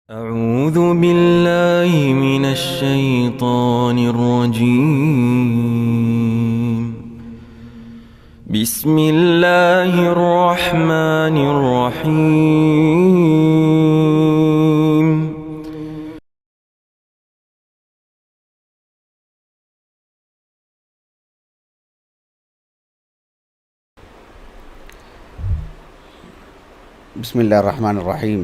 أعوذ بالله من الشيطان الرجيم. بسم الله الرحمن الرحيم. بسم الله الرحمن الرحيم.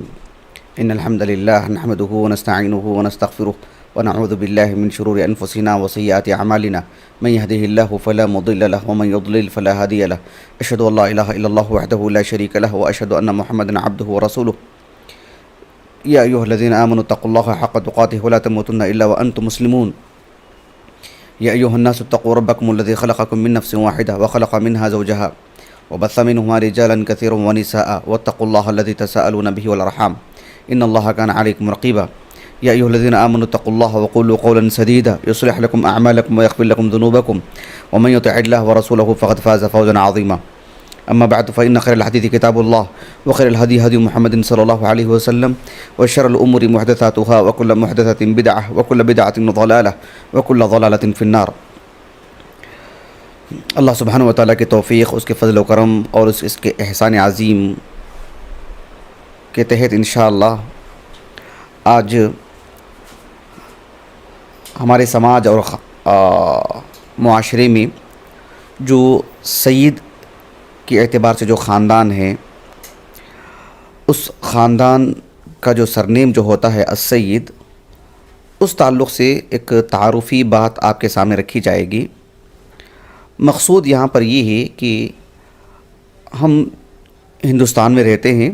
إن الحمد لله نحمده ونستعينه ونستغفره ونعوذ بالله من شرور أنفسنا وسيئات أعمالنا. من يهده الله فلا مضل له ومن يضلل فلا هادي له. أشهد أن لا إله إلا الله وحده لا شريك له وأشهد أن محمدا عبده ورسوله. يا أيها الذين آمنوا اتقوا الله حق تقاته ولا تموتن إلا وأنتم مسلمون. يا أيها الناس اتقوا ربكم الذي خلقكم من نفس واحدة وخلق منها زوجها وبث منهما رجالا كثيرا ونساء واتقوا الله الذي تساءلون به والأرحام إن الله كان عليكم رقيبا. يا أيها الذين آمنوا اتقوا الله وقولوا قولا سديدا يصلح لكم أعمالكم ويغفر لكم ذنوبكم ومن يطع الله ورسوله فقد فاز فوزا عظيما. أما بعد فإن خير الحديث كتاب الله وخير الهدي هدي محمد صلى الله عليه وسلم وشر الأمور محدثاتها وكل محدثة بدعة وكل بدعة ضلالة وكل ضلالة في النار. اللہ سبحانہ و تعالیٰ کی توفیق، اس کے فضل و کرم اور اس کے احسان عظیم کے تحت انشاءاللہ آج ہمارے سماج اور معاشرے میں جو سید کے اعتبار سے جو خاندان ہے، اس خاندان کا جو سرنیم جو ہوتا ہے السید، اس تعلق سے ایک تعارفی بات آپ کے سامنے رکھی جائے گی. مقصود یہاں پر یہ ہے کہ ہم ہندوستان میں رہتے ہیں،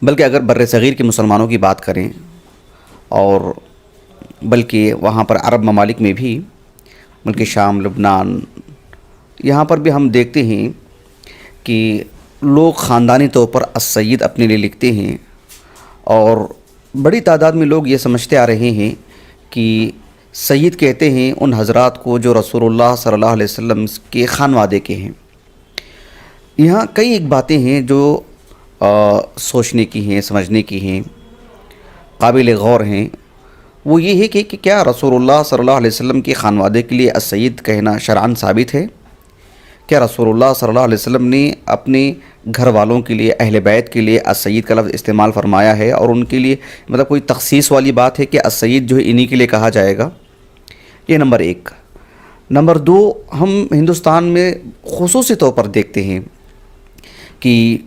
بلکہ اگر بر صغیر کے مسلمانوں کی بات کریں اور بلکہ وہاں پر عرب ممالک میں بھی، ملک شام، لبنان، یہاں پر بھی ہم دیکھتے ہیں کہ لوگ خاندانی طور پر السید اپنے لیے لکھتے ہیں، اور بڑی تعداد میں لوگ یہ سمجھتے آ رہے ہیں کہ سید کہتے ہیں ان حضرات کو جو رسول اللہ صلی اللہ علیہ وسلم کے خانوادے کے ہیں. یہاں کئی ایک باتیں ہیں جو سوچنے کی ہیں، سمجھنے کی ہیں، قابل غور ہیں. وہ یہ ہے کہ کیا رسول اللہ صلی اللہ علیہ وسلم کے خانوادے کے لیے السید کہنا شرعاً ثابت ہے؟ کیا رسول اللہ صلی اللہ علیہ وسلم نے اپنے گھر والوں کے لیے، اہل بیت کے لیے السید کا لفظ استعمال فرمایا ہے، اور ان کے لیے مطلب کوئی تخصیص والی بات ہے کہ السید جو ہے انہی کے لیے کہا جائے گا؟ یہ نمبر ایک. نمبر دو، ہم ہندوستان میں خصوصی طور پر دیکھتے ہیں کہ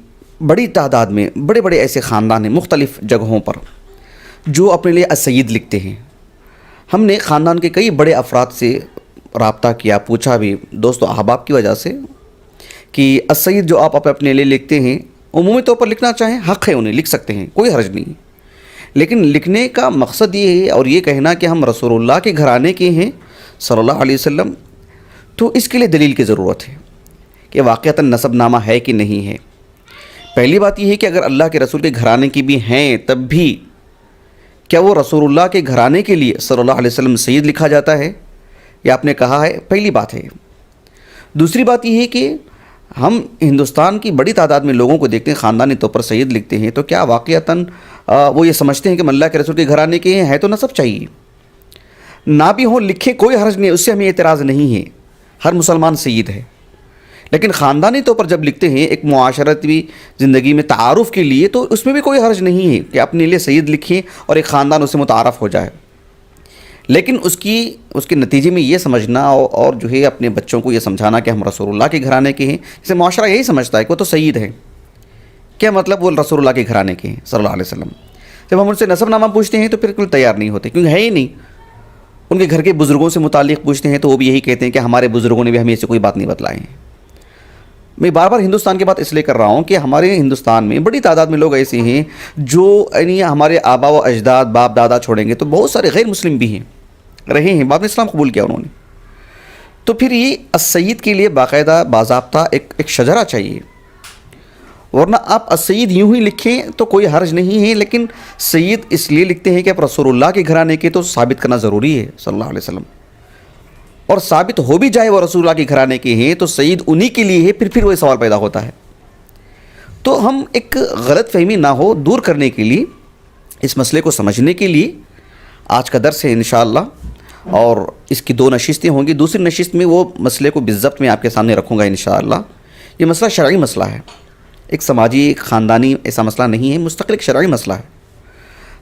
بڑی تعداد میں بڑے بڑے ایسے خاندان ہیں مختلف جگہوں پر جو اپنے لیے السید لکھتے ہیں. ہم نے خاندان کے کئی بڑے افراد سے رابطہ کیا، پوچھا بھی، دوست و احباب کی وجہ سے، کہ السید جو آپ اپنے لیے لکھتے ہیں، عمومی طور پر لکھنا چاہیں حق ہے، انہیں لکھ سکتے ہیں، کوئی حرج نہیں، لیکن لکھنے کا مقصد یہ ہے اور یہ کہنا کہ ہم رسول اللہ کے گھرانے کے ہیں صلی اللہ علیہ وسلم، تو اس کے لیے دلیل کی ضرورت ہے کہ واقعتاً نسب نامہ ہے کہ نہیں ہے. پہلی بات یہ ہے کہ اگر اللہ کے رسول کے گھرانے کی بھی ہیں تب بھی کیا وہ رسول اللہ کے گھرانے کے لیے صلی اللہ علیہ وسلم سید لکھا جاتا ہے؟ یہ آپ نے کہا ہے، پہلی بات ہے. دوسری بات یہ ہے کہ ہم ہندوستان کی بڑی تعداد میں لوگوں کو دیکھتے ہیں خاندانی طور پر سید لکھتے ہیں، تو کیا واقعتاً وہ یہ سمجھتے ہیں کہ اللہ کے رسول کے گھرانے کے ہیں؟ ہے تو نسب چاہیے، نہ بھی ہوں لکھیں، کوئی حرج نہیں، اس سے ہمیں اعتراض نہیں ہے، ہر مسلمان سید ہے. لیکن خاندانی طور پر جب لکھتے ہیں ایک معاشرتی زندگی میں تعارف کے لیے، تو اس میں بھی کوئی حرج نہیں ہے کہ اپنے لیے سید لکھیں اور ایک خاندان اس سے متعارف ہو جائے. لیکن اس کے نتیجے میں یہ سمجھنا اور جو ہے اپنے بچوں کو یہ سمجھانا کہ ہم رسول اللہ کے گھرانے کے ہیں، جسے معاشرہ یہی سمجھتا ہے کہ وہ تو سید ہے. کیا مطلب وہ رسول اللہ کے گھرانے کے ہیں صلی اللہ علیہ وسلم؟ جب ہم ان سے نسب نامہ پوچھتے ہیں تو پھر بالکل تیار نہیں ہوتے، کیونکہ ہے ہی نہیں. ان کے گھر کے بزرگوں سے متعلق پوچھتے ہیں تو وہ بھی یہی کہتے ہیں کہ ہمارے بزرگوں نے بھی ہمیں ایسے کوئی بات نہیں بتلائے ہیں. میں بار بار ہندوستان کی بات اس لیے کر رہا ہوں کہ ہمارے ہندوستان میں بڑی تعداد میں لوگ ایسے ہیں جو یعنی ہمارے آبا و اجداد، باپ دادا چھوڑیں گے تو بہت سارے غیر مسلم بھی ہیں، رہے ہیں، بعد میں اسلام قبول کیا انہوں نے. تو پھر یہ السید کے لیے باقاعدہ باضابطہ ایک شجرہ چاہیے، ورنہ آپ السید یوں ہی لکھیں تو کوئی حرج نہیں ہے. لیکن سید اس لیے لکھتے ہیں کہ آپ رسول اللہ کے گھرانے کے، تو ثابت کرنا ضروری ہے صلی اللہ علیہ وسلم. اور ثابت ہو بھی جائے وہ رسول اللہ کے گھرانے کے ہیں تو سید انہی کے لیے ہے، پھر وہ سوال پیدا ہوتا ہے. تو ہم ایک غلط فہمی نہ ہو دور کرنے کے لیے اس مسئلے کو سمجھنے کے لیے آج کا درس ہے انشاءاللہ، اور اس کی 2 نشستیں ہوں گی۔ دوسری نشست میں وہ مسئلے کو بالضبط میں آپ کے سامنے رکھوں گا انشاءاللہ۔ یہ مسئلہ شرعی مسئلہ ہے، ایک سماجی ایک خاندانی ایسا مسئلہ نہیں ہے، مستقل ایک شرعی مسئلہ ہے۔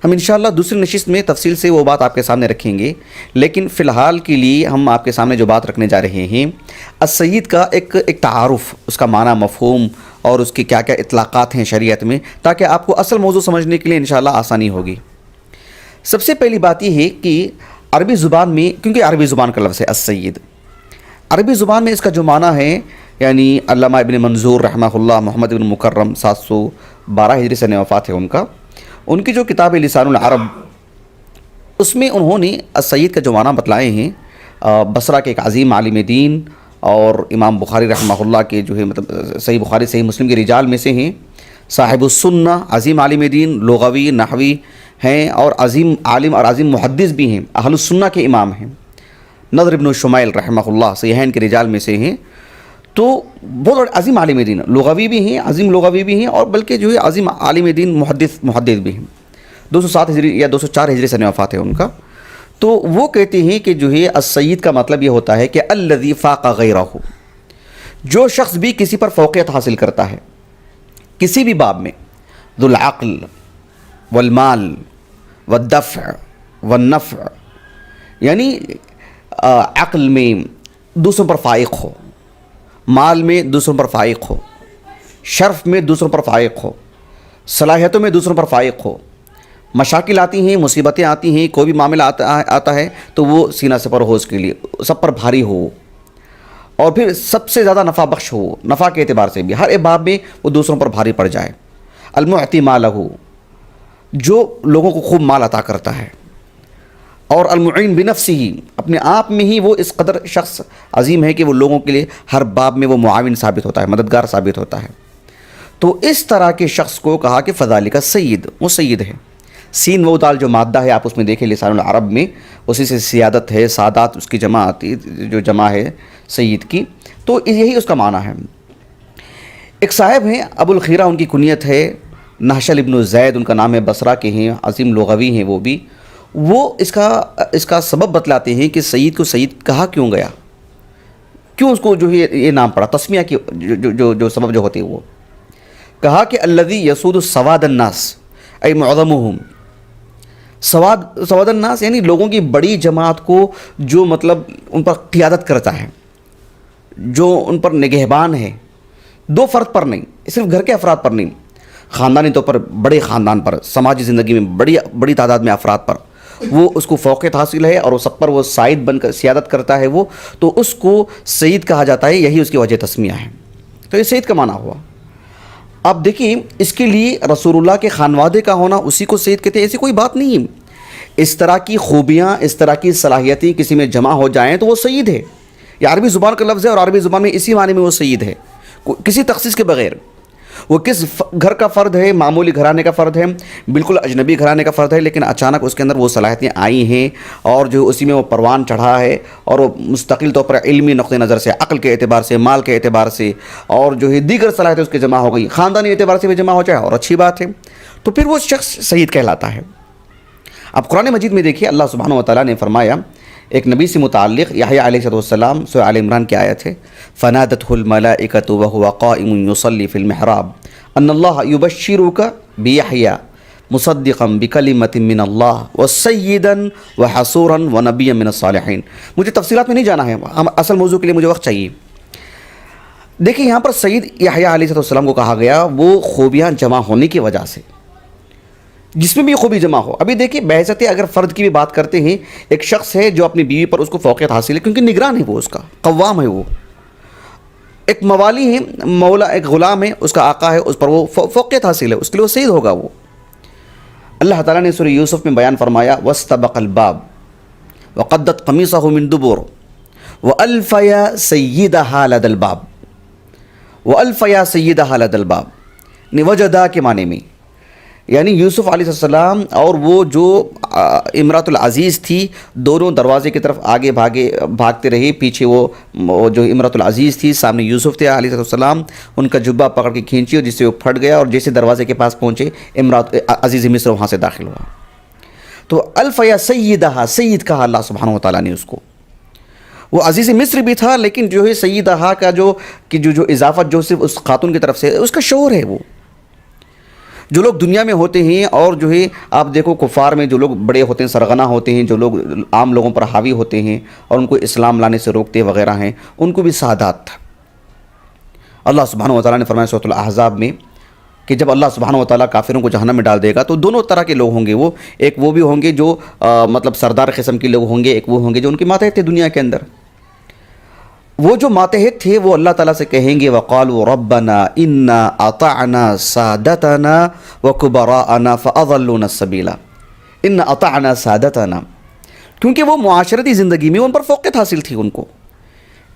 ہم انشاءاللہ دوسری نشست میں تفصیل سے وہ بات آپ کے سامنے رکھیں گے، لیکن فی الحال کے لیے ہم آپ کے سامنے جو بات رکھنے جا رہے ہیں السید کا ایک تعارف، اس کا معنی، مفہوم اور اس کی کیا کیا اطلاقات ہیں شریعت میں، تاکہ آپ کو اصل موضوع سمجھنے کے لیے انشاءاللہ آسانی ہوگی۔ سب سے پہلی بات یہ ہے کہ عربی زبان میں، کیونکہ عربی زبان کا لفظ ہے السید، عربی زبان میں اس کا جو معنی ہے، یعنی علامہ ابن منظور رحمہ اللہ، محمد بن مکرم 712 ہجری سنہ وفات ہے ان کی جو کتاب لسان العرب، اس میں انہوں نے السید کا جو معنی بتلائے ہیں، بصرہ کے ایک عظیم عالم دین اور امام بخاری رحمہ اللہ کے جو ہے مطلب صحیح بخاری صحیح مسلم کے رجال میں سے ہیں، صاحب السنہ، عظیم عالم دین، لغوی نحوی ہیں اور عظیم عالم اور عظیم محدث بھی ہیں، اہل السنہ کے امام ہیں، نضر ابن شمائل رحمہ اللہ صحیحین کے رجال میں سے ہیں۔ تو بہت عظیم عالم دین، لغوی بھی ہیں، عظیم لغوی بھی ہیں، اور بلکہ جو ہے عظیم عالم دین محدث بھی ہیں۔ 207 ہجری یا 204 ہجری سنہ وفات ہے ان کا۔ تو وہ کہتے ہیں کہ جو ہے السید کا مطلب یہ ہوتا ہے کہ الذی فاق غیرہ، جو شخص بھی کسی پر فوقیت حاصل کرتا ہے کسی بھی باب میں، ذو العقل والمال والدفع والنفع، یعنی عقل میں دوسروں پر فائق ہو، مال میں دوسروں پر فائق ہو، شرف میں دوسروں پر فائق ہو، صلاحیتوں میں دوسروں پر فائق ہو، مشاکل آتی ہیں، مصیبتیں آتی ہیں، کوئی بھی معاملہ آتا ہے تو وہ سینہ سپر ہو، اس کے لیے سب پر بھاری ہو، اور پھر سب سے زیادہ نفع بخش ہو، نفع کے اعتبار سے بھی ہر ایک باب میں وہ دوسروں پر بھاری پڑ جائے۔ المعطی مالہ، جو لوگوں کو خوب مال عطا کرتا ہے، اور المعین بنفسہ، اپنے آپ میں ہی وہ اس قدر شخص عظیم ہے کہ وہ لوگوں کے لیے ہر باب میں وہ معاون ثابت ہوتا ہے، مددگار ثابت ہوتا ہے۔ تو اس طرح کے شخص کو کہا کہ فذالک السید، وہ سید ہے۔ سین و دال جو مادہ ہے آپ اس میں دیکھیں لسان العرب میں، اسی سے سیادت ہے، سادات اس کی جمع آتی، جو جمع ہے سید کی، تو یہی اس کا معنی ہے۔ ایک صاحب ہیں ابو الخیرہ، ان کی کنیت ہے، نحشل ابن زید ان کا نام ہے، بصرہ کے ہیں، عظیم لغوی ہیں وہ بھی۔ وہ اس کا سبب بتلاتے ہیں کہ سید کو سید کہا کیوں گیا، کیوں اس کو جو ہے یہ نام پڑا، تسمیہ کی جو سبب جو ہوتے ہیں، وہ کہا کہ الذی یسود سواد الناس ای معظمہم، سواد الناس یعنی لوگوں کی بڑی جماعت کو جو مطلب ان پر قیادت کرتا ہے، جو ان پر نگہبان ہے، 2 فرد پر نہیں، صرف گھر کے افراد پر نہیں، خاندانی طور پر بڑے خاندان پر، سماجی زندگی میں بڑی تعداد میں افراد پر وہ اس کو فوقیت حاصل ہے، اور وہ سب پر وہ سائد بن کر سیادت کرتا ہے، وہ تو اس کو سید کہا جاتا ہے، یہی اس کی وجہ تسمیہ ہے۔ تو یہ سید کا معنی ہوا۔ اب دیکھیں اس کے لیے رسول اللہ کے خانوادے کا ہونا اسی کو سید کہتے ہیں، ایسی کوئی بات نہیں ہے۔ اس طرح کی خوبیاں، اس طرح کی صلاحیتیں کسی میں جمع ہو جائیں تو وہ سید ہے۔ یہ عربی زبان کا لفظ ہے، اور عربی زبان میں اسی معنی میں وہ سید ہے، کسی تخصیص کے بغیر۔ وہ کس گھر کا فرد ہے، معمولی گھرانے کا فرد ہے، بالکل اجنبی گھرانے کا فرد ہے، لیکن اچانک اس کے اندر وہ صلاحیتیں آئی ہیں، اور جو اسی میں وہ پروان چڑھا ہے، اور وہ مستقل طور پر علمی نقطہ نظر سے، عقل کے اعتبار سے، مال کے اعتبار سے، اور جو ہے دیگر صلاحیتیں اس کے جمع ہو گئی، خاندانی اعتبار سے بھی جمع ہو جائے اور اچھی بات ہے، تو پھر وہ شخص سید کہلاتا ہے۔ اب قرآن مجید میں دیکھیے اللہ سبحانہ و تعالیٰ نے فرمایا ایک نبی سے متعلق، یحییٰ علیہ السلام، سورہ آل عمران کی آیت ہے، فَنَادَتْهُ الْمَلَائِكَةُ وَهُوَ قَائِمٌ يُصَلِّي فِي الْمِحْرَابِ أَنَّ اللَّهَ يُبَشِّرُكَ بِيَحْيَىٰ مُصَدِّقًا بِكَلِمَةٍ مِّنَ اللَّهِ وَسَيِّدًا وَحَصُورًا وَنَبِيًّا مِّنَ الصَّالِحِينَ۔ مجھے تفصیلات میں نہیں جانا ہے، اصل موضوع کے لیے مجھے وقت چاہیے۔ دیکھیں یہاں پر سید یحییٰ علیہ السلام کو کہا گیا، وہ خوبیاں جمع ہونے کی وجہ سے، جس میں بھی خوبی جمع ہو۔ ابھی دیکھیے بحثت اگر فرد کی بھی بات کرتے ہیں، ایک شخص ہے جو اپنی بیوی پر اس کو فوقیت حاصل ہے، کیونکہ نگران ہے، وہ اس کا قوام ہے، وہ ایک موالی ہے، مولا، ایک غلام ہے، اس کا آقا ہے، اس پر وہ فوقیت حاصل ہے، اس کے لیے وہ سید ہوگا۔ وہ اللہ تعالیٰ نے سورہ یوسف میں بیان فرمایا، وَاسْتَبَقَ الْبَابَ وَقَدَّتْ قَمِيصَهُ مِن دُبُرٍ وَأَلْفَيَا سَيِّدَهَا لَدَى الْبَابِ، وَأَلْفَيَا سَيِّدَهَا لَدَى الْبَابِ، وجدا کے معنی میں، یعنی یوسف علیہ السلام اور وہ جو امرأۃ العزیز تھی، دونوں دروازے کی طرف آگے بھاگتے رہے، پیچھے وہ جو امرأۃ العزیز تھی، سامنے یوسف تھے علیہ السلام، ان کا جبہ پکڑ کے کھینچی، اور جس سے وہ پھٹ گیا، اور جیسے دروازے کے پاس پہنچے، امرأۃ عزیز مصر وہاں سے داخل ہوا۔ تو الف یا سیدہا، سید کہا اللہ سبحانہ و تعالیٰ نے اس کو. وہ عزیز مصر بھی تھا، لیکن جو ہے سیدہا کا جو اضافت جو صرف اس خاتون کی طرف سے اس کا شعور ہے. وہ جو لوگ دنیا میں ہوتے ہیں اور جو ہے آپ دیکھو کفار میں جو لوگ بڑے ہوتے ہیں، سرغنہ ہوتے ہیں، جو لوگ عام لوگوں پر حاوی ہوتے ہیں اور ان کو اسلام لانے سے روکتے وغیرہ ہیں، ان کو بھی سعادات تھا. اللہ سبحانہ و تعالیٰ نے فرمایا سورۃ الاحزاب میں کہ جب اللہ سبحانہ و تعالیٰ کافروں کو جہنم میں ڈال دے گا تو دونوں طرح کے لوگ ہوں گے. وہ ایک وہ بھی ہوں گے جو مطلب سردار قسم کے لوگ ہوں گے، ایک وہ ہوں گے جو ان کے ماتحت تھے دنیا کے اندر. وہ جو ماتحت تھے وہ اللہ تعالیٰ سے کہیں گے وقالوا ربنا انا اطعنا سادتنا وکبراءنا فاضلونا السبیل. ان اطعنا سادتنا، کیونکہ وہ معاشرتی زندگی میں ان پر فوقیت حاصل تھی ان کو،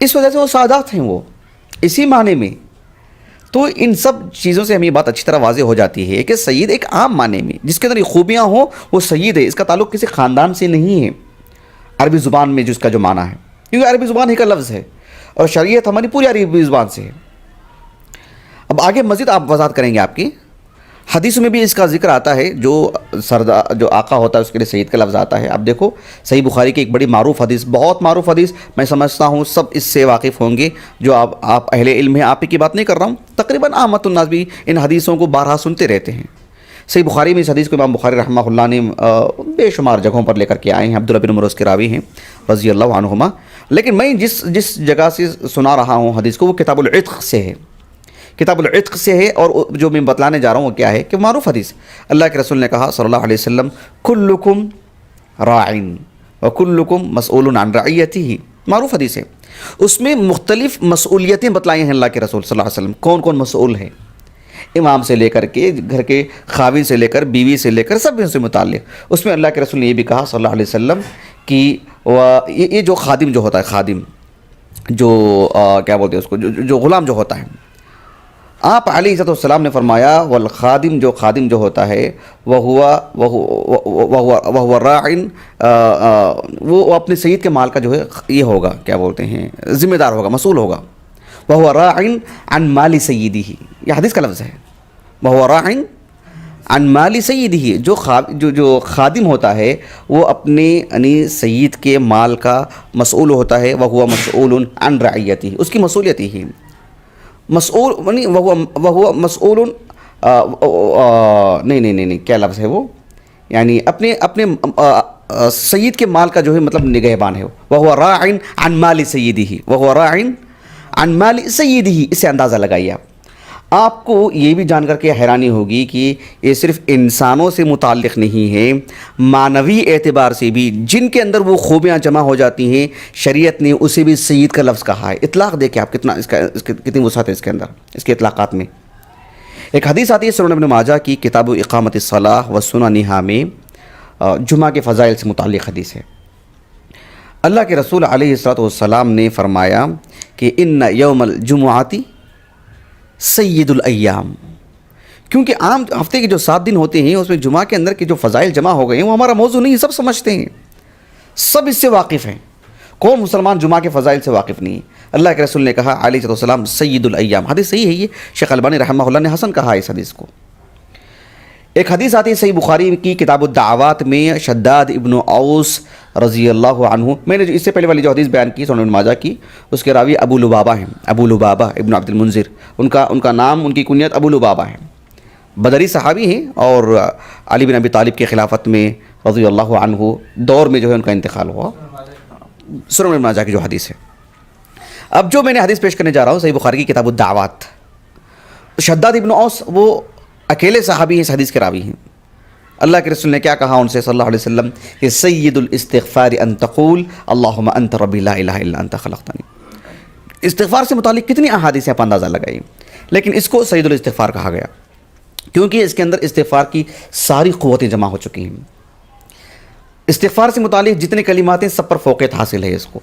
اس وجہ سے وہ سادات ہیں. وہ اسی معنی میں تو ان سب چیزوں سے ہمیں بات اچھی طرح واضح ہو جاتی ہے کہ سید ایک عام معنی میں جس کے اندر یہ خوبیاں ہوں وہ سید ہے. اس کا تعلق کسی خاندان سے نہیں ہے عربی زبان میں جس کا جو معنی ہے، کیونکہ عربی زبان ہی کا لفظ ہے اور شریعت ہماری پوری عربی زبان سے ہے. اب آگے مزید آپ وضاحت کریں گے. آپ کی حدیثوں میں بھی اس کا ذکر آتا ہے، جو سردار جو آقا ہوتا ہے اس کے لیے سید کا لفظ آتا ہے. آپ دیکھو صحیح بخاری کی ایک بڑی معروف حدیث، بہت معروف حدیث، میں سمجھتا ہوں سب اس سے واقف ہوں گے جو آپ اہل علم ہیں. آپ ہی کی بات نہیں کر رہا ہوں، تقریباً عامت الناس بھی ان حدیثوں کو بارہا سنتے رہتے ہیں. صحیح بخاری میں اس حدیث کو امام بخاری رحمہ اللہ نے بے شمار جگہوں پر لے کر کے آئے ہیں. عبداللہ بن عمر اس کے راوی ہیں رضی اللہ عنہما. لیکن میں جس جگہ سے سنا رہا ہوں حدیث کو وہ کتاب العتق سے ہے. کتاب العتق سے ہے، اور جو میں بتلانے جا رہا ہوں وہ کیا ہے کہ معروف حدیث. اللہ کے رسول نے کہا صلی اللہ علیہ وسلم کلکم راعن وکلکم مسئول عن رعیتہ. معروف حدیث ہے، اس میں مختلف مسئولیتیں بتلائی ہیں اللہ کے رسول صلی اللہ علیہ وسلم. کون کون مسئول ہے؟ امام سے لے کر کے گھر کے خاوند سے لے کر بیوی سے لے کر سب سے متعلق. اس میں اللہ کے رسول نے یہ بھی کہا صلی اللہ علیہ وسلم کہ یہ جو خادم جو ہوتا ہے، خادم جو کیا بولتے ہیں اس کو، جو غلام جو ہوتا ہے، آپ علیہ السلام نے فرمایا والخادم جو خادم جو ہوتا ہے وہ راعن، وہ اپنے سید کے مال کا جو ہے یہ ہوگا، کیا بولتے ہیں، ذمہ دار ہوگا، مسئول ہوگا. وَهُوَ رَاعٍ عَنْ مَالِ سَيِّدِهِ، یہ حدیث کا لفظ ہے. وَهُوَ رَاعٍ عَنْ مَالِ سَيِّدِهِ، جو خادم ہوتا ہے وہ اپنے یعنی سید کے مال کا مسئول ہوتا ہے. وَهُوَ مَسْئُولٌ عَنْ رَعِيَّتِهِ، اس کی مسئولیت ہی مسئول یعنی وَهُوَ مسئول نہیں کیا لفظ ہے وہ، یعنی اپنے سید کے مال کا جو ہے مطلب نگہبان ہے. وَهُوَ رَاعٍ عَنْ مَالِ سَيِّدِهِ وَهُوَ رَاعٍ عن مال سیدہ. اس سے اندازہ لگائیے. آپ کو یہ بھی جان کر کے حیرانی ہوگی کہ یہ صرف انسانوں سے متعلق نہیں ہے، معنوی اعتبار سے بھی جن کے اندر وہ خوبیاں جمع ہو جاتی ہیں شریعت نے اسے بھی سید کا لفظ کہا ہے. اطلاق دیکھیں آپ کتنا کتنی وسعت ہے اس کے اندر، اس کے اطلاقات میں. ایک حدیث آتی ہے سنن ابن ماجہ کی کتاب اقامت الصلاۃ و سننھا میں، جمعہ کے فضائل سے متعلق حدیث ہے. اللہ کے رسول علیہ السلام نے فرمایا کہ ان یوم الجمعاتی سید الایام، کیونکہ عام ہفتے کے جو 7 دن ہوتے ہیں اس میں جمعہ کے اندر کے جو فضائل جمع ہو گئے ہیں وہ ہمارا موضوع نہیں ہے، سب سمجھتے ہیں، سب اس سے واقف ہیں. کون مسلمان جمعہ کے فضائل سے واقف نہیں ہے؟ اللہ کے رسول نے کہا علیہ السلام سید الایام. حدیث صحیح ہے، یہ شیخ البانی رحمہ اللہ نے حسن کہا اس حدیث کو. ایک حدیث آتی ہے صحیح بخاری کی کتاب الدعوات میں، شداد ابن اوس رضی اللہ عنہ. میں نے اس سے پہلے والی جو حدیث بیان کی سنن ابن ماجہ کی، اس کے راوی ابو لبابہ ہیں، ابو لبابہ ابن عبد المنذر. ان کا نام، ان کی کنیت ابو لبابہ ہے. بدری صحابی ہیں اور علی بن ابی طالب کی خلافت میں رضی اللہ عنہ دور میں جو ہے ان کا انتقال ہوا. سنن ابن ماجہ کی جو حدیث ہے. اب جو میں نے حدیث پیش کرنے جا رہا ہوں صحیح بخاری کی کتاب الدعوات. شداد ابن اوس وہ اکیلے صحابی ہیں، اس حدیث کے راوی ہیں. اللہ کے رسول نے کیا کہا ان سے صلی اللہ علیہ وسلم کہ سید الاستغفار ان تقول اللہم انت ربی لا الہ الا انت خلقتنی. استغفار سے متعلق کتنی احادیث ہیں آپ اندازہ لگائیں، لیکن اس کو سید الاستغفار کہا گیا کیونکہ اس کے اندر استغفار کی ساری قوتیں جمع ہو چکی ہیں. استغفار سے متعلق جتنے کلمات ہیں سب پر فوقیت حاصل ہے اس کو.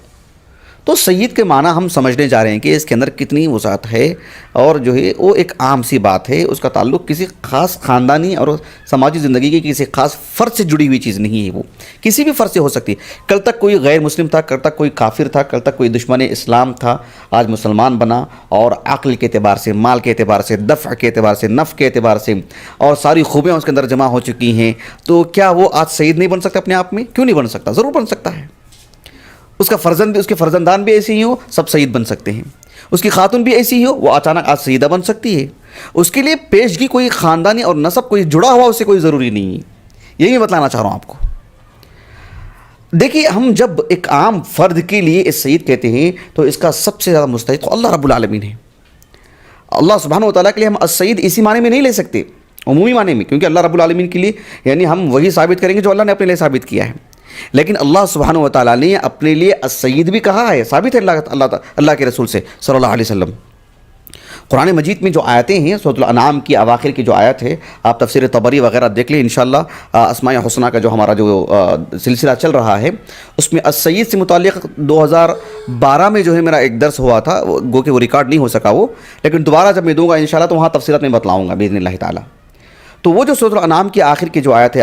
تو سید کے معنی ہم سمجھنے جا رہے ہیں کہ اس کے اندر کتنی وسعت ہے، اور جو ہے وہ ایک عام سی بات ہے، اس کا تعلق کسی خاص خاندانی اور سماجی زندگی کی کسی خاص فرد سے جڑی ہوئی چیز نہیں ہے، وہ کسی بھی فرد سے ہو سکتی ہے۔ کل تک کوئی غیر مسلم تھا، کل تک کوئی کافر تھا، کل تک کوئی دشمن اسلام تھا، آج مسلمان بنا، اور عقل کے اعتبار سے، مال کے اعتبار سے، دفع کے اعتبار سے، نفع کے اعتبار سے، اور ساری خوبیاں اس کے اندر جمع ہو چکی ہیں، تو کیا وہ آج سید نہیں بن سکتا اپنے آپ میں؟ کیوں نہیں بن سکتا؟ ضرور بن سکتا ہے۔ اس کا فرزند بھی، اس کے فرزندان بھی ایسے ہی ہو، سب سید بن سکتے ہیں۔ اس کی خاتون بھی ایسی ہی ہو، وہ اچانک آج سیدہ بن سکتی ہے۔ اس کے لیے پیشگی کوئی خاندانی اور نسب کوئی جڑا ہوا اس سے کوئی ضروری نہیں ہے۔ یہی میں بتلانا چاہ رہا ہوں آپ کو۔ دیکھیے، ہم جب ایک عام فرد کے لیے اس سید کہتے ہیں تو اس کا سب سے زیادہ مستحق تو اللہ رب العالمین ہے۔ اللہ سبحانہ و تعالیٰ کے لیے ہم السید اسی معنی میں نہیں لے سکتے، عمومی معنی میں، کیونکہ اللہ رب العالمین کے لیے یعنی ہم وہی ثابت کریں گے جو اللہ نے اپنے لیے ثابت کیا ہے۔ لیکن اللہ سبحانہ و تعالیٰ نے اپنے لیے السید بھی کہا ہے، ثابت ہے اللہ کے رسول سے صلی اللہ علیہ وسلم۔ قرآن مجید میں جو آیتیں ہیں، سورۃ الانعام کی اواخر کی جو آیت ہے، آپ تفسیر طبری وغیرہ دیکھ لیں انشاءاللہ۔ اسماء حسنہ کا جو ہمارا جو سلسلہ چل رہا ہے، اس میں السید سے متعلق 2012 میں جو ہے میرا ایک درس ہوا تھا، گو کہ وہ ریکارڈ نہیں ہو سکا وہ، لیکن دوبارہ جب میں دوں گا انشاءاللہ تو وہاں تفصیلات میں بتلاؤں گا باذن اللہ تعالیٰ۔ تو وہ جو سورۃ الانعام کی آخر کی جو آیت ہے،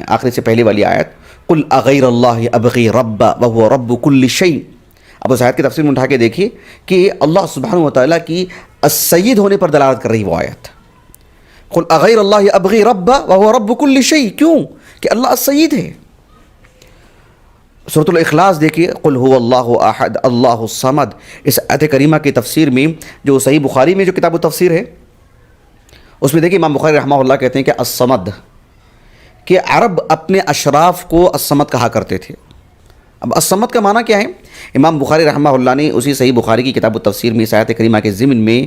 آخر سے پہلی والی آیت، قل اغیر اللہ ابغی ربا وهو رب کل شیء، اب اس آیت کی تفسیر میں اٹھا کے دیکھیے کہ اللہ سبحانہ و تعالیٰ کی السید ہونے پر دلالت کر رہی وہ آیت۔ قل اغیر اللہ ابغی ربا وهو رب کل شیء، کیوں کہ اللہ السید ہے۔ سورۃ الاخلاص دیکھیے، قل هو اللہ احد اللہ الصمد، اس آیت کریمہ کی تفسیر میں جو صحیح بخاری میں جو کتاب التفسیر ہے، اس میں دیکھیے امام بخاری رحمہ اللہ کہتے ہیں کہ الصمد، کہ عرب اپنے اشراف کو الصمد کہا کرتے تھے۔ اب الصمد کا معنی کیا ہے؟ امام بخاری رحمہ اللہ نے اسی صحیح بخاری کی کتاب التفسیر میں اس آیت کریمہ کے ضمن میں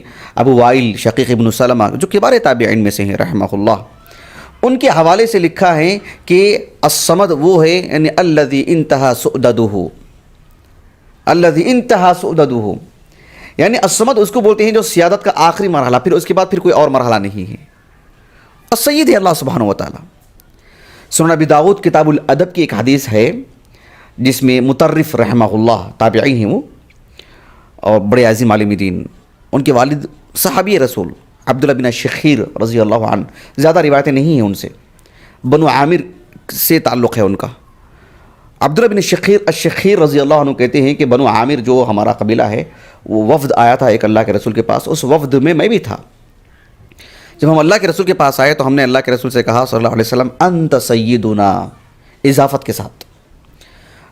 ابو وائل شقیق ابن سلمہ جو کبار تابعین میں سے ہیں رحمہ اللہ، ان کے حوالے سے لکھا ہے کہ الصمد وہ ہے یعنی الذی انتہا سؤددہ، الذی انتہا سؤددہ، یعنی الصمد اس کو بولتے ہیں جو سیادت کا آخری مرحلہ، پھر اس کے بعد پھر کوئی اور مرحلہ نہیں ہے۔ السید ہے اللہ سبحانہ و تعالیٰ۔ سنن ابی داؤد کتاب الادب کی ایک حدیث ہے جس میں مطرف رحمہ اللہ تابعی ہیں وہ، اور بڑے عظیم عالم دین، ان کے والد صحابی رسول عبداللہ بن شخیر رضی اللہ عنہ، زیادہ روایتیں نہیں ہیں ان سے، بنو عامر سے تعلق ہے ان کا۔ عبداللہ بن الشخیر رضی اللہ عنہ کہتے ہیں کہ بنو عامر جو ہمارا قبیلہ ہے، وہ وفد آیا تھا ایک اللہ کے رسول کے پاس، اس وفد میں بھی تھا۔ جب ہم اللہ کے رسول کے پاس آئے تو ہم نے اللہ کے رسول سے کہا صلی اللہ علیہ وسلم انت سیدنا، اضافت کے ساتھ۔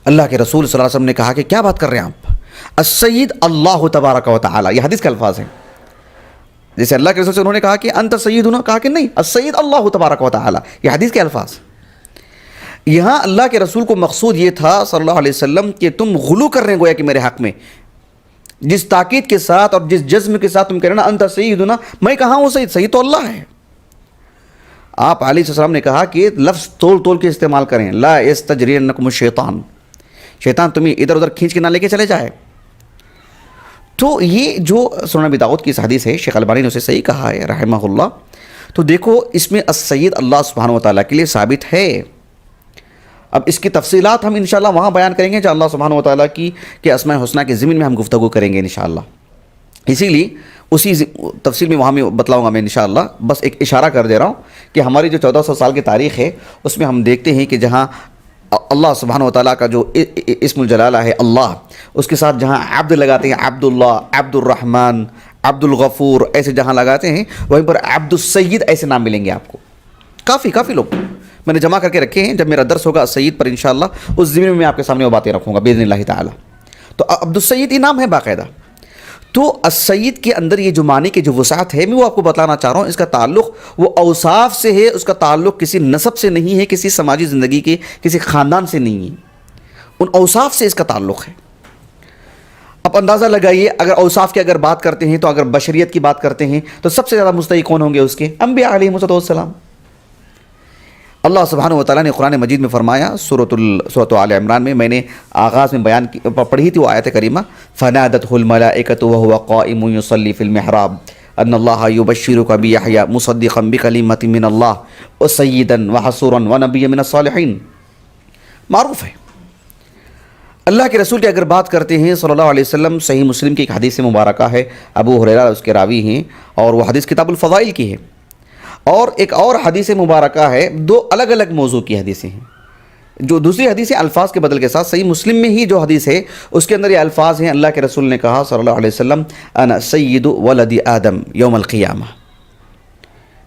اللہ کے رسول صلی اللہ علیہ وسلم نے کہا کہ کیا بات کر رہے ہیں آپ؟ السید اللہ تبارک و تعالی، یہ حدیث کے الفاظ ہیں۔ جیسے اللہ کے رسول سے انہوں نے کہا کہ انت سیدنا، کہا کہ نہیں، السید اللہ تبارک و تعالی، یہ حدیث کے الفاظ۔ یہاں اللہ کے رسول کو مقصود یہ تھا صلی اللہ علیہ وسلم کہ تم غلو کر رہے ہیں گویا کہ میرے حق میں، جس تاکید کے ساتھ اور جس جزم کے ساتھ تم کہہ رہے ہیں نا انت سیدنا، میں کہاں ہوں سید؟ سید تو اللہ ہے۔ آپ علیہ السلام نے کہا کہ لفظ تول تول کے استعمال کریں، لا یستجرینکم الشیطان، شیطان تمہیں ادھر ادھر کھینچ کے نہ لے کے چلے جائے۔ تو یہ جو سنن ابی داؤد کی حدیث ہے، شیخ البانی نے اسے صحیح کہا ہے رحمہ اللہ۔ تو دیکھو اس میں السید اللہ سبحانہ و تعالیٰ کے لیے ثابت ہے۔ اب اس کی تفصیلات ہم انشاءاللہ وہاں بیان کریں گے جو اللہ سبحانہ و تعالیٰ کی کہ اسماء حسنہ کے ضمن میں ہم گفتگو کریں گے انشاءاللہ۔ اسی لیے اسی تفصیل میں وہاں میں بتلاؤں گا میں انشاءاللہ، بس ایک اشارہ کر دے رہا ہوں کہ ہماری جو 1400 سال کی تاریخ ہے اس میں ہم دیکھتے ہیں کہ جہاں اللہ سبحانہ و تعالیٰ کا جو اسم الجلالہ ہے اللہ، اس کے ساتھ جہاں عبد لگاتے ہیں، عبد اللہ، عبد الرحمن، عبد الغفور، ایسے جہاں لگاتے ہیں وہیں پر عبد السید ایسے نام ملیں گے آپ کو۔ کافی لوگ میں نے جمع کر کے رکھے ہیں، جب میرا درس ہوگا السید پر انشاءاللہ اس ضمن میں آپ کے سامنے وہ باتیں رکھوں گا باذن اللہ تعالیٰ۔ تو عبد السید یہ نام ہے باقاعدہ۔ تو السید کے اندر یہ جو معنی کی جو وسعت ہے میں وہ آپ کو بتلانا چاہ رہا ہوں، اس کا تعلق وہ اوصاف سے ہے، اس کا تعلق کسی نسب سے نہیں ہے، کسی سماجی زندگی کے کسی خاندان سے نہیں ہے، ان اوصاف سے اس کا تعلق ہے۔ اب اندازہ لگائیے، اگر اوصاف کی اگر بات کرتے ہیں تو اگر بشریت کی بات کرتے ہیں تو سب سے زیادہ مستحق کون ہوں گے اس کے؟ انبیاء علیہم السلام۔ اللہ سبحانہ و تعالیٰ نے قرآن مجید میں فرمایا، سورۃ آل عمران میں نے آغاز میں بیان پڑھی تھی وہ آیت کریمہ، فنادته الملائکۃ وهو قائم یصلی فی المحراب ان اللہ یبشرک بیحییٰ مصدقا بکلمۃ من اللہ وسیدا وحصورا ونبیا من الصالحین۔ معروف ہے اللہ کے رسول کی اگر بات کرتے ہیں صلی اللہ علیہ وسلم، صحیح مسلم کی ایک حدیث مبارکہ ہے، ابو ہریرہ اس کے راوی ہیں، اور وہ حدیث کتاب الفضائل کی ہے، اور ایک اور حدیث مبارکہ ہے، دو الگ الگ موضوع کی حدیثیں ہیں۔ جو دوسری حدیث ہے الفاظ کے بدل کے ساتھ، صحیح مسلم میں ہی جو حدیث ہے اس کے اندر یہ الفاظ ہیں، اللہ کے رسول نے کہا صلی اللہ علیہ وسلم انا سید ولد آدم یوم القیامہ،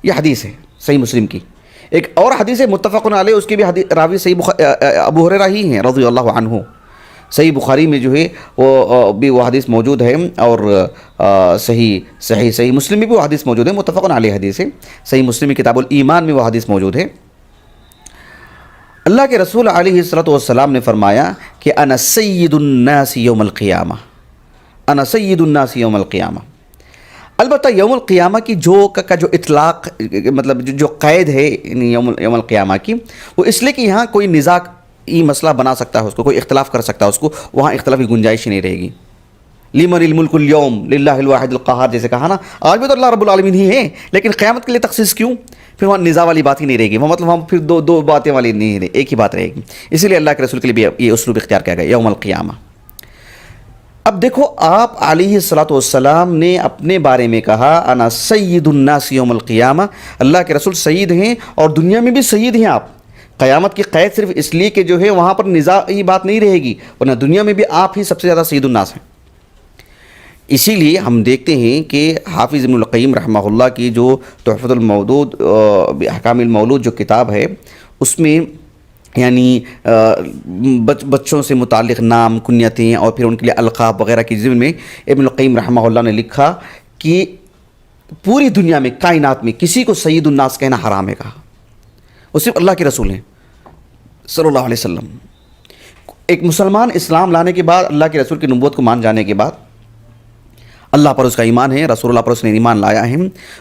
یہ حدیث ہے صحیح مسلم کی۔ ایک اور حدیث ہے متفق علیہ، اس کی بھی راوی صحیح ابو ہریرہ ہی ہیں رضی اللہ عنہ، صحیح بخاری میں جو ہے وہ حدیث موجود ہے، اور صحیح مسلم میں بھی وہ حدیث موجود ہے، متفق علیہ حدیث ہے، صحیح مسلم میں کتاب الایمان میں وہ حدیث موجود ہے۔ اللہ کے رسول علیہ الصلوۃ والسلام نے فرمایا کہ انا سید الناس یوم القیامہ، انا سید الناس یوم القیامہ۔ البتہ یوم القیامہ کی جو اطلاق، مطلب جو قید ہے یوم القیامہ کی، وہ اس لیے کہ یہاں کوئی نزاع مسئلہ بنا سکتا ہے، اس کو کوئی اختلاف کر سکتا ہے، اس کو وہاں اختلاف کی گنجائش ہی نہیں رہے گی۔ لمن الملک اليوم للہ الواحد القہار، جیسے کہا نا، آج بھی تو اللہ رب العالمین ہی ہے، لیکن قیامت کے لیے تخصیص کیوں؟ پھر وہاں نزاع والی بات ہی نہیں رہے گی، وہ مطلب ہم پھر دو باتیں والی نہیں رہے، ایک ہی بات رہے گی۔ اسی لیے اللہ کے رسول کے لیے بھی یہ اسلوب اختیار کیا گیا یوم القیامہ۔ اب دیکھو، آپ علیہ الصلوۃ والسلام نے اپنے بارے میں کہا انا سید الناس یوم القیامہ، اللہ کے رسول سید ہیں اور دنیا میں بھی سید ہیں آپ۔ قیامت کی قید صرف اس لیے کہ جو ہے وہاں پر نزاعی بات نہیں رہے گی، ورنہ دنیا میں بھی آپ ہی سب سے زیادہ سید الناس ہیں۔ اسی لیے ہم دیکھتے ہیں کہ حافظ ابن القیم رحمہ اللہ کی جو تحفۃ المولود بأحکام المولود جو کتاب ہے، اس میں یعنی بچوں سے متعلق نام، کنیتیں اور پھر ان کے لیے القاب وغیرہ کی ضمن میں ابن القیم رحمہ اللہ نے لکھا کہ پوری دنیا میں، کائنات میں کسی کو سید الناس کہنا حرام ہے، کہا وہ صرف اللہ کے رسول ہیں صلی اللہ علیہ وسلم۔ ایک مسلمان اسلام لانے کے بعد، اللہ کے رسول کی نبوت کو مان جانے کے بعد، اللہ پر اس کا ایمان ہے، رسول اللہ پر اس نے ایمان لایا ہے،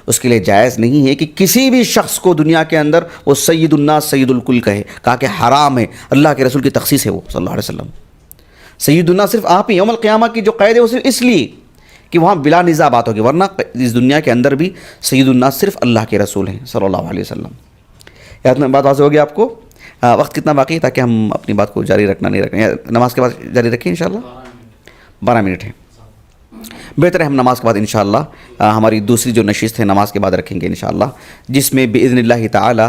اس کے لیے جائز نہیں ہے کہ کسی بھی شخص کو دنیا کے اندر وہ سید الناس، سید الکل کہے، کہا کہ حرام ہے، اللہ کے رسول کی تخصیص ہے وہ صلی اللہ علیہ وسلم۔ سید الناس صرف آپ ہی، یوم القیامہ کی جو قید ہے وہ صرف اس لیے کہ وہاں بلا نزاع بات ہوگی، ورنہ اس دنیا کے اندر بھی سید الناس صرف اللہ کے رسول ہیں صلی اللہ علیہ وسلم۔ یاد میں بات واضح ہوگی آپ کو؟ وقت کتنا باقی ہے تاکہ ہم اپنی بات کو جاری رکھنا نہیں رکھیں، نماز کے بعد جاری رکھیں انشاءاللہ؟ 12 منٹ ہیں، بہتر ہے ہم نماز کے بعد انشاءاللہ ہماری دوسری جو نشست ہے نماز کے بعد رکھیں گے انشاءاللہ، جس میں باذن اللہ تعالی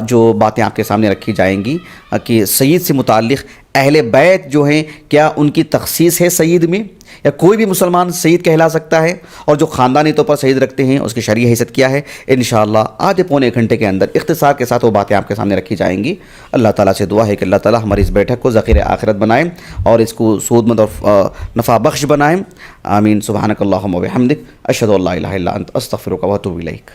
جو باتیں آپ کے سامنے رکھی جائیں گی کہ سید سے متعلق اہل بیت جو ہیں، کیا ان کی تخصیص ہے سید میں، یا کوئی بھی مسلمان سید کہلا سکتا ہے، اور جو خاندانی طور پر سید رکھتے ہیں اس کی شرعی حیثیت کیا ہے۔ انشاءاللہ آدھے پونے گھنٹے کے اندر اختصار کے ساتھ وہ باتیں آپ کے سامنے رکھی جائیں گی۔ اللہ تعالیٰ سے دعا ہے کہ اللہ تعالیٰ ہماری اس بیٹھک کو ذخیر آخرت بنائیں اور اس کو سودمند اور نفع بخش بنائیں۔ آمین۔ سبحانک اللہم و بحمدک، اشہد ان لا الہ الا انت، استغفرک و اتوب الیک۔